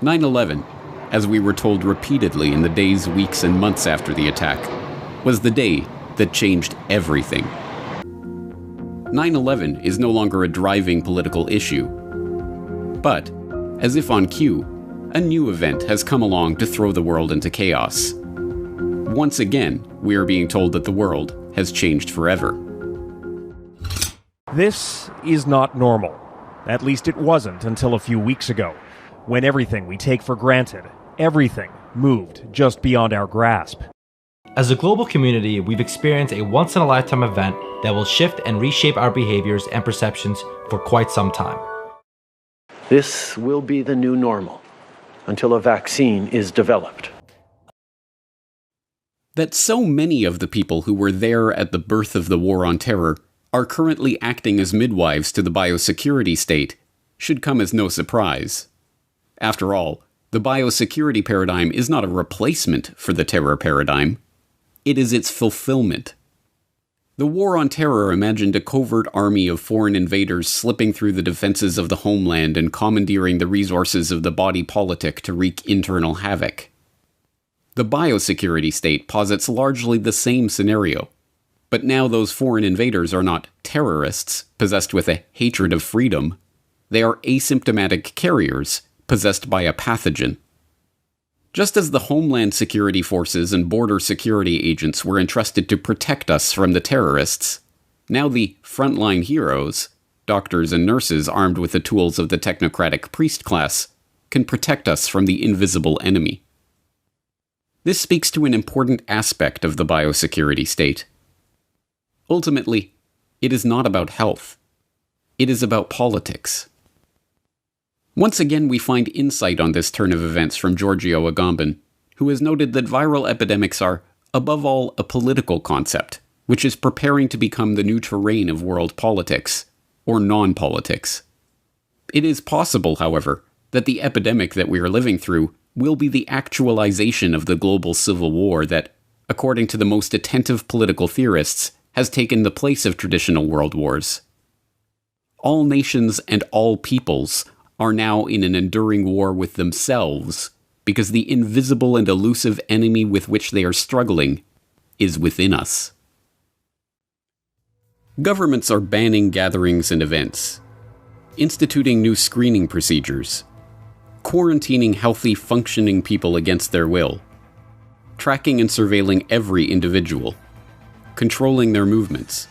9/11, as we were told repeatedly in the days, weeks, and months after the attack, was the day that changed everything. 9/11 is no longer a driving political issue. But, as if on cue, a new event has come along to throw the world into chaos. Once again, we are being told that the world has changed forever. This is not normal. At least it wasn't until a few weeks ago, when everything we take for granted, everything, moved just beyond our grasp. As a global community, we've experienced a once-in-a-lifetime event that will shift and reshape our behaviors and perceptions for quite some time. This will be the new normal until a vaccine is developed. That so many of the people who were there at the birth of the War on Terror are currently acting as midwives to the biosecurity state should come as no surprise. After all, the biosecurity paradigm is not a replacement for the terror paradigm. It is its fulfillment. The War on Terror imagined a covert army of foreign invaders slipping through the defenses of the homeland and commandeering the resources of the body politic to wreak internal havoc. The biosecurity state posits largely the same scenario, but now those foreign invaders are not terrorists possessed with a hatred of freedom. They are asymptomatic carriers possessed by a pathogen. Just as the Homeland Security forces and border security agents were entrusted to protect us from the terrorists, now the frontline heroes, doctors and nurses armed with the tools of the technocratic priest class, can protect us from the invisible enemy. This speaks to an important aspect of the biosecurity state. Ultimately, it is not about health. It is about politics. Once again, we find insight on this turn of events from Giorgio Agamben, who has noted that viral epidemics are, above all, a political concept, which is preparing to become the new terrain of world politics, or non-politics. It is possible, however, that the epidemic that we are living through will be the actualization of the global civil war that, according to the most attentive political theorists, has taken the place of traditional world wars. All nations and all peoples are now in an enduring war with themselves, because the invisible and elusive enemy with which they are struggling is within us. Governments are banning gatherings and events, instituting new screening procedures, quarantining healthy, functioning people against their will, tracking and surveilling every individual, controlling their movements,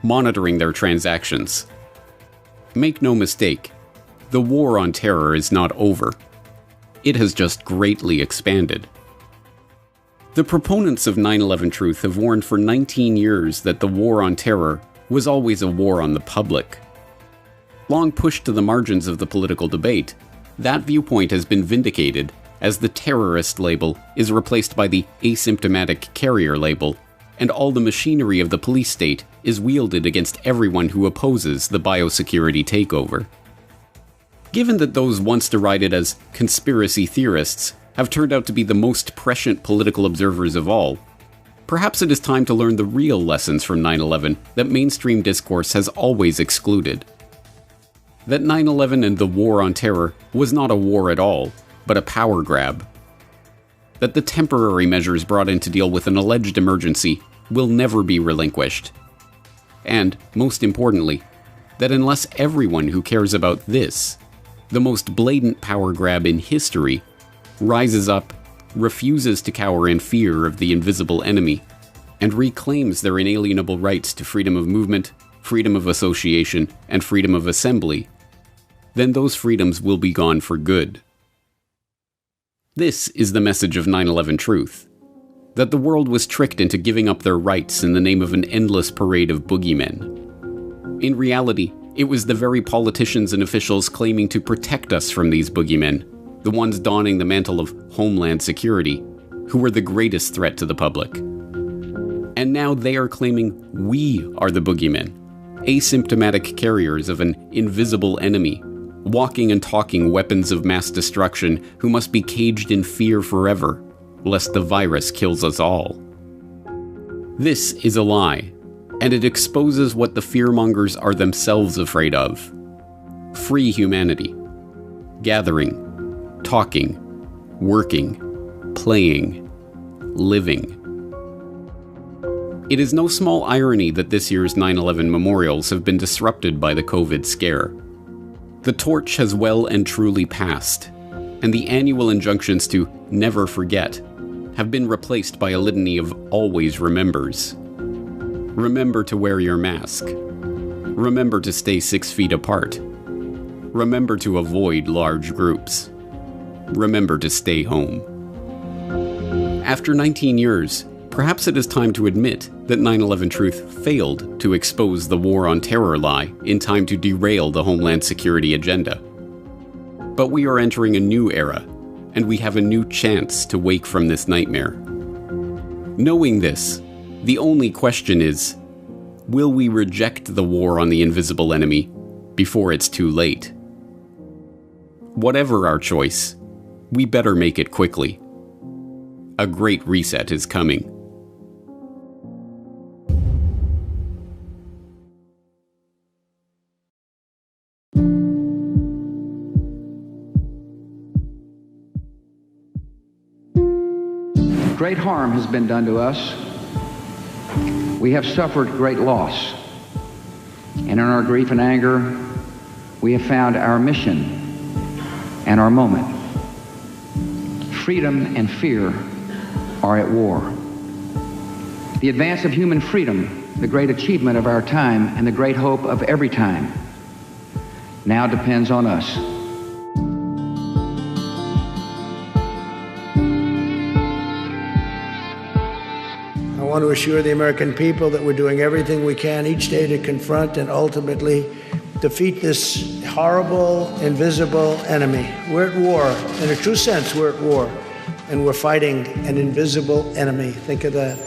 monitoring their transactions. Make no mistake, the war on terror is not over. It has just greatly expanded. The proponents of 9/11 truth have warned for 19 years that the war on terror was always a war on the public. Long pushed to the margins of the political debate, that viewpoint has been vindicated as the terrorist label is replaced by the asymptomatic carrier label, and all the machinery of the police state is wielded against everyone who opposes the biosecurity takeover. Given that those once derided as conspiracy theorists have turned out to be the most prescient political observers of all, perhaps it is time to learn the real lessons from 9/11 that mainstream discourse has always excluded. That 9/11 and the war on terror was not a war at all, but a power grab. That the temporary measures brought in to deal with an alleged emergency will never be relinquished. And, most importantly, that unless everyone who cares about this, the most blatant power grab in history, rises up, refuses to cower in fear of the invisible enemy, and reclaims their inalienable rights to freedom of movement, freedom of association, and freedom of assembly, then those freedoms will be gone for good. This is the message of 9/11 truth, that the world was tricked into giving up their rights in the name of an endless parade of boogeymen. In reality, it was the very politicians and officials claiming to protect us from these boogeymen, the ones donning the mantle of Homeland Security, who were the greatest threat to the public. And now they are claiming we are the boogeymen, asymptomatic carriers of an invisible enemy, walking and talking weapons of mass destruction who must be caged in fear forever, lest the virus kills us all. This is a lie, and it exposes what the fearmongers are themselves afraid of: free humanity, gathering, talking, working, playing, living. It is no small irony that this year's 9/11 memorials have been disrupted by the COVID scare. The torch has well and truly passed, and the annual injunctions to never forget have been replaced by a litany of always remembers. Remember to wear your mask. Remember to stay 6 feet apart. Remember to avoid large groups. Remember to stay home. After 19 years, perhaps it is time to admit that 9/11 Truth failed to expose the war on terror lie in time to derail the Homeland Security agenda. But we are entering a new era, and we have a new chance to wake from this nightmare. Knowing this, the only question is, will we reject the war on the invisible enemy before it's too late? Whatever our choice, we better make it quickly. A great reset is coming. Great harm has been done to us. We have suffered great loss. And in our grief and anger, we have found our mission and our moment. Freedom and fear are at war. The advance of human freedom, the great achievement of our time and the great hope of every time, now depends on us. I want to assure the American people that we're doing everything we can each day to confront and ultimately defeat this horrible, invisible enemy. We're at war. In a true sense, we're at war. And we're fighting an invisible enemy. Think of that.